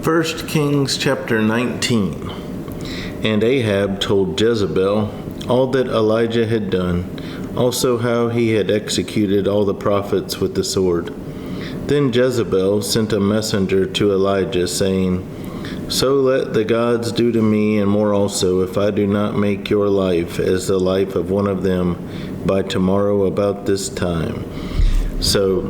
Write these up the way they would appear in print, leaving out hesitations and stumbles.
1 Kings chapter 19. And Ahab told Jezebel all that Elijah had done, also how he had executed all the prophets with the sword. Then Jezebel sent a messenger to Elijah, saying, "So let the gods do to me and more also, if I do not make your life as the life of one of them by tomorrow about this time." So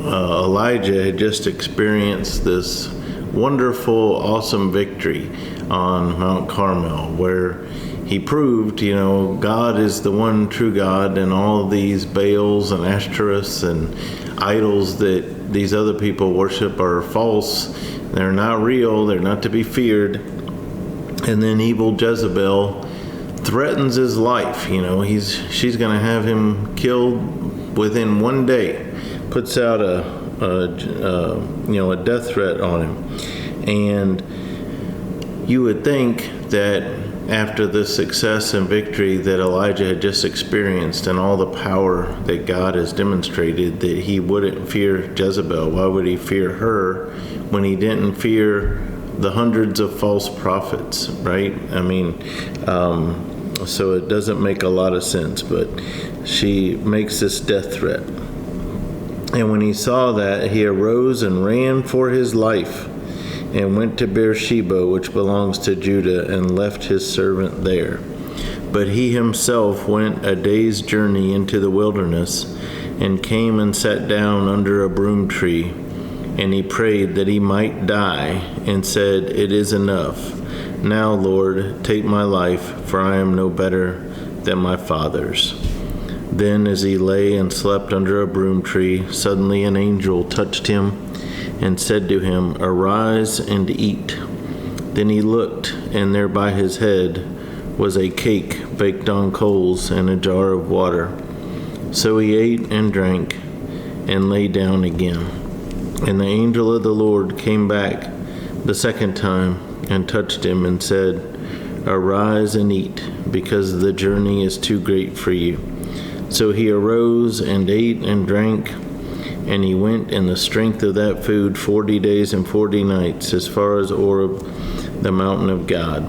Elijah had just experienced this wonderful, awesome victory on Mount Carmel, where he proved, God is the one true God, and all these Baals and Ashtoreths and idols that these other people worship are false. They're not real. They're not to be feared. And then evil Jezebel threatens his life. She's going to have him killed within one day. Puts out a death threat on him. And you would think that after the success and victory that Elijah had just experienced and all the power that God has demonstrated, that he wouldn't fear Jezebel. Why would he fear her when he didn't fear the hundreds of false prophets, right? So it doesn't make a lot of sense, but she makes this death threat. And when he saw that, he arose and ran for his life and went to Beersheba, which belongs to Judah, and left his servant there. But he himself went a day's journey into the wilderness and came and sat down under a broom tree. And he prayed that he might die and said, "It is enough. Now, Lord, take my life, for I am no better than my fathers." Then as he lay and slept under a broom tree, suddenly an angel touched him and said to him, "Arise and eat." Then he looked, and there by his head was a cake baked on coals and a jar of water. So he ate and drank and lay down again. And the angel of the Lord came back the second time and touched him and said, "Arise and eat, because the journey is too great for you." So he arose and ate and drank, and he went in the strength of that food 40 days and 40 nights as far as Oreb, the mountain of God.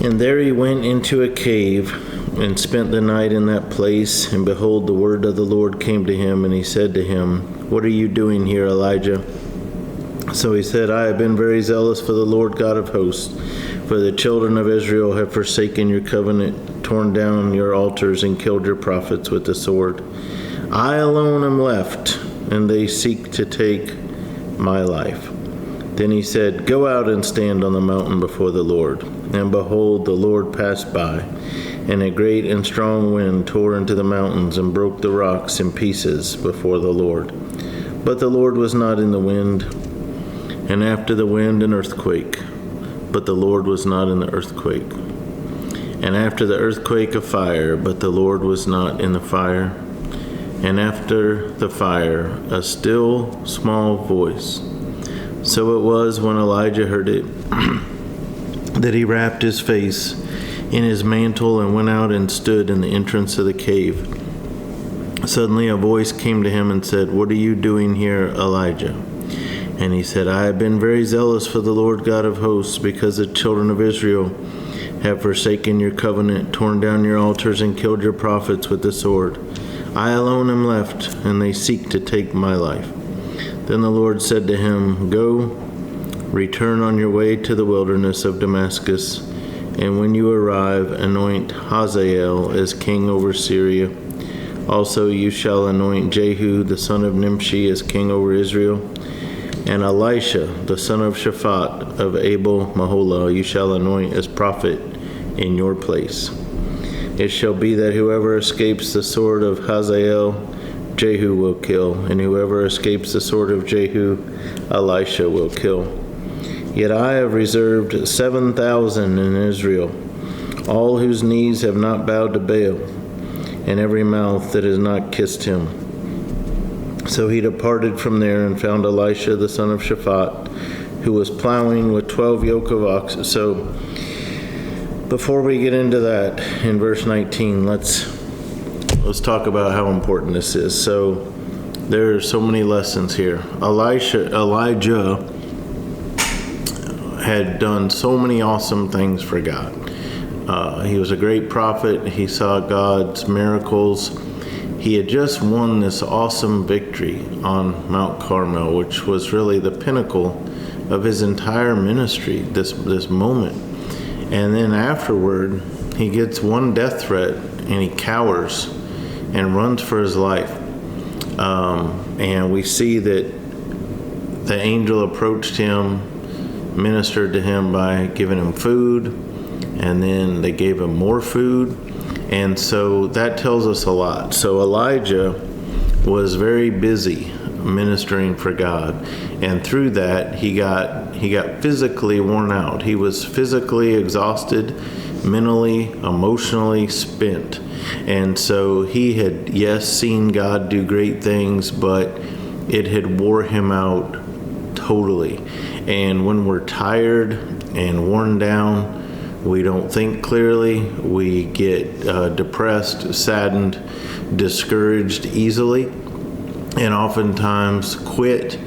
And there he went into a cave and spent the night in that place. And behold, the word of the Lord came to him, and he said to him, "What are you doing here, Elijah?" So he said, "I have been very zealous for the Lord God of hosts, for the children of Israel have forsaken your covenant, torn down your altars, and killed your prophets with the sword. I alone am left, and they seek to take my life." Then he said, "Go out and stand on the mountain before the Lord." And behold, the Lord passed by, and a great and strong wind tore into the mountains and broke the rocks in pieces before the Lord. But the Lord was not in the wind. And after the wind, an earthquake. But the Lord was not in the earthquake. And after the earthquake, a fire. But the Lord was not in the fire. And after the fire, a still small voice. So it was when Elijah heard it that he wrapped his face in his mantle and went out and stood in the entrance of the cave. Suddenly a voice came to him and said, "What are you doing here, Elijah?" And he said, "I have been very zealous for the Lord God of hosts, because the children of Israel have forsaken your covenant, torn down your altars, and killed your prophets with the sword. I alone am left, and they seek to take my life." Then the Lord said to him, "Go, return on your way to the wilderness of Damascus, and when you arrive, anoint Hazael as king over Syria. Also you shall anoint Jehu the son of Nimshi as king over Israel, and Elisha the son of Shaphat of Abel Maholah you shall anoint as prophet in your place. It shall be that whoever escapes the sword of Hazael, Jehu will kill, and whoever escapes the sword of Jehu, Elisha will kill. Yet I have reserved 7,000 in Israel, all whose knees have not bowed to Baal, and every mouth that has not kissed him." So he departed from there and found Elisha the son of Shaphat, who was plowing with 12 yoke of oxen. So before we get into that, in verse 19, let's talk about how important this is. So there are so many lessons here. Elijah had done so many awesome things for God. He was a great prophet. He saw God's miracles. He had just won this awesome victory on Mount Carmel, which was really the pinnacle of his entire ministry, this moment. And then afterward, he gets one death threat, and he cowers and runs for his life. And we see that the angel approached him, ministered to him by giving him food, and then they gave him more food. And so that tells us a lot. So Elijah was very busy ministering for God, and through that he got physically worn out. He was physically exhausted, mentally, emotionally spent. And so he had, yes, seen God do great things, but it had wore him out totally. And when we're tired and worn down, we don't think clearly, we get depressed, saddened, discouraged easily, and oftentimes quit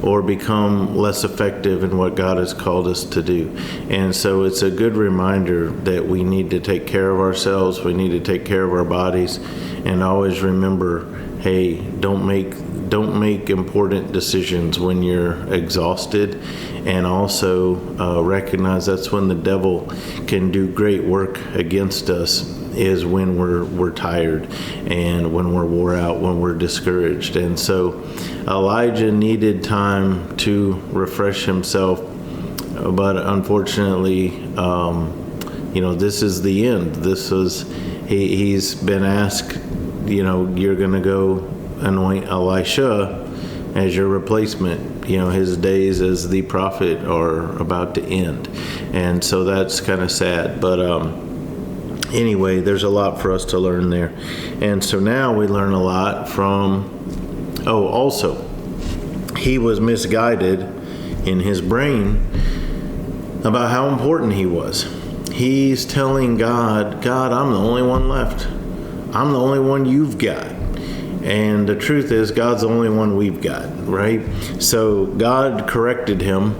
or become less effective in what God has called us to do. And so it's a good reminder that we need to take care of ourselves, we need to take care of our bodies, and always remember, hey, don't make important decisions when you're exhausted, and also recognize that's when the devil can do great work against us, is when we're tired and when we're wore out, when we're discouraged. And so Elijah needed time to refresh himself, but unfortunately, this is the end. He's been asked, you're going to go anoint Elisha as your replacement. His days as the prophet are about to end. And so that's kind of sad. But anyway, there's a lot for us to learn there. And so now we learn a lot from, also, he was misguided in his brain about how important he was. He's telling God, I'm the only one left. I'm the only one you've got. And the truth is, God's the only one we've got, right? So God corrected him.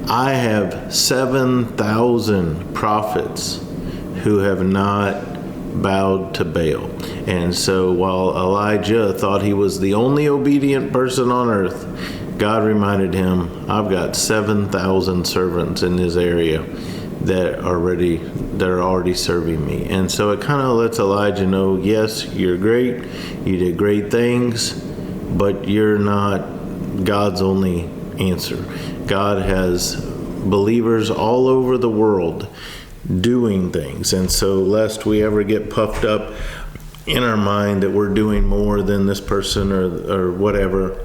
I have 7,000 prophets who have not bowed to Baal. And so while Elijah thought he was the only obedient person on earth, God reminded him, I've got 7,000 servants in this area that are already serving me. And so it kind of lets Elijah know, yes, you're great, you did great things, but you're not God's only answer. God has believers all over the world doing things. And so lest we ever get puffed up in our mind that we're doing more than this person or whatever,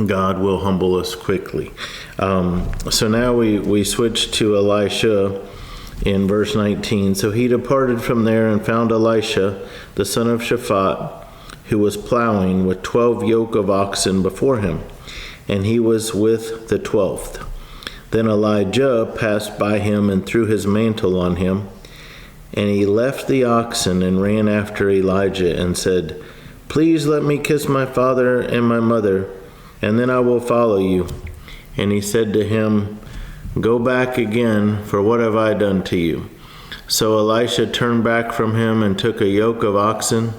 God will humble us quickly. So now we switch to Elisha in verse 19. So he departed from there and found Elisha, the son of Shaphat, who was plowing with 12 yoke of oxen before him, and he was with the 12th. Then Elijah passed by him and threw his mantle on him, and he left the oxen and ran after Elijah and said, Please let me kiss my father and my mother, and then I will follow you. And he said to him, Go back again, for what have I done to you? So Elisha turned back from him and took a yoke of oxen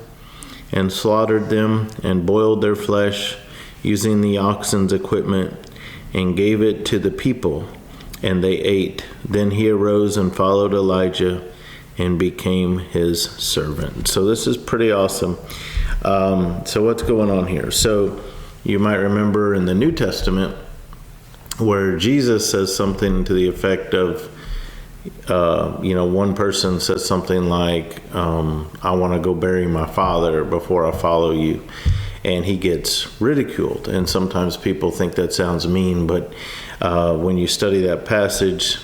and slaughtered them and boiled their flesh using the oxen's equipment and gave it to the people, and they ate. Then he arose and followed Elijah and became his servant. So this is pretty awesome. So what's going on here? So you might remember in the New Testament where Jesus says something to the effect of, one person says something like, I want to go bury my father before I follow you. And he gets ridiculed. And sometimes people think that sounds mean, but when you study that passage,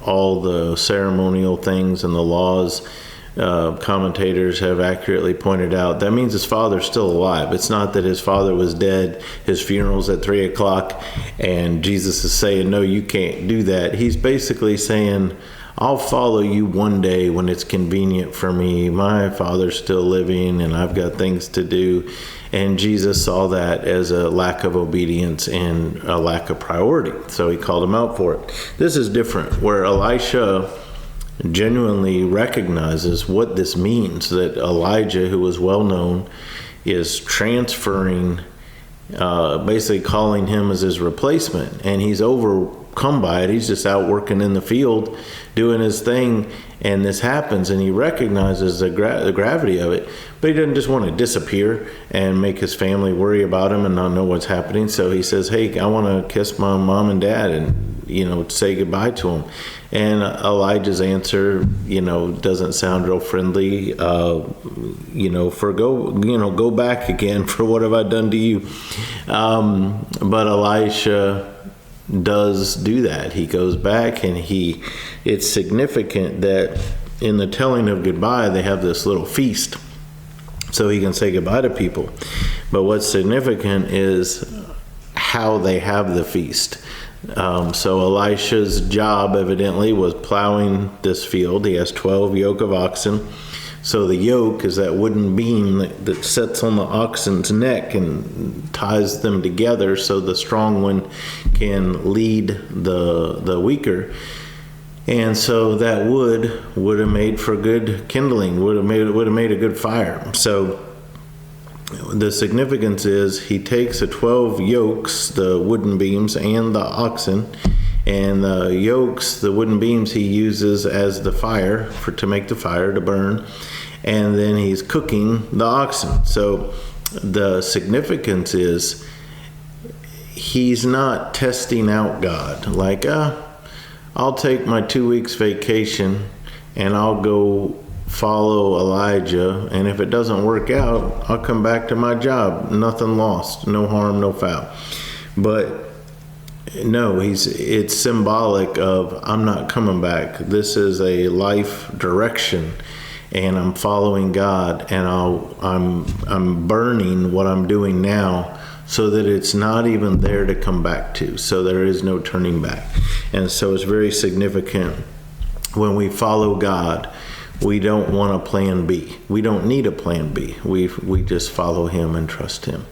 all the ceremonial things and the laws, commentators have accurately pointed out, that means his father's still alive. It's not that his father was dead, his funeral's at 3:00, and Jesus is saying, no, you can't do that. He's basically saying, I'll follow you one day when it's convenient for me. My father's still living and I've got things to do. And Jesus saw that as a lack of obedience and a lack of priority. So he called him out for it. This is different, where Elisha genuinely recognizes what this means, that Elijah, who was well known, is transferring, basically calling him as his replacement. And he's overcome by it. He's just out working in the field, doing his thing, and this happens, and he recognizes the gravity of it, but he doesn't just want to disappear and make his family worry about him and not know what's happening. So he says, hey, I want to kiss my mom and dad and, say goodbye to them. And Elijah's answer, doesn't sound real friendly, go back again, for what have I done to you? But Elisha does do that. He goes back, and it's significant that in the telling of goodbye, they have this little feast so he can say goodbye to people. But what's significant is how they have the feast. So Elisha's job evidently was plowing this field. He has 12 yoke of oxen. So the yoke is that wooden beam that sits on the oxen's neck and ties them together so the strong one can lead the weaker. And so that would have made for good kindling, would have made a good fire. So the significance is he takes the 12 yokes, the wooden beams, and the oxen, and the yokes, the wooden beams, he uses as the fire to make the fire to burn, and then he's cooking the oxen. So the significance is he's not testing out God, like, I'll take my 2 weeks vacation and I'll go follow Elijah, and if it doesn't work out, I'll come back to my job. Nothing lost, no harm, no foul. But no, it's symbolic of, I'm not coming back. This is a life direction, and I'm following God, and I'm burning what I'm doing now so that it's not even there to come back to. So there is no turning back. And so it's very significant when we follow God. We don't want a plan B. We don't need a plan B. We just follow him and trust him.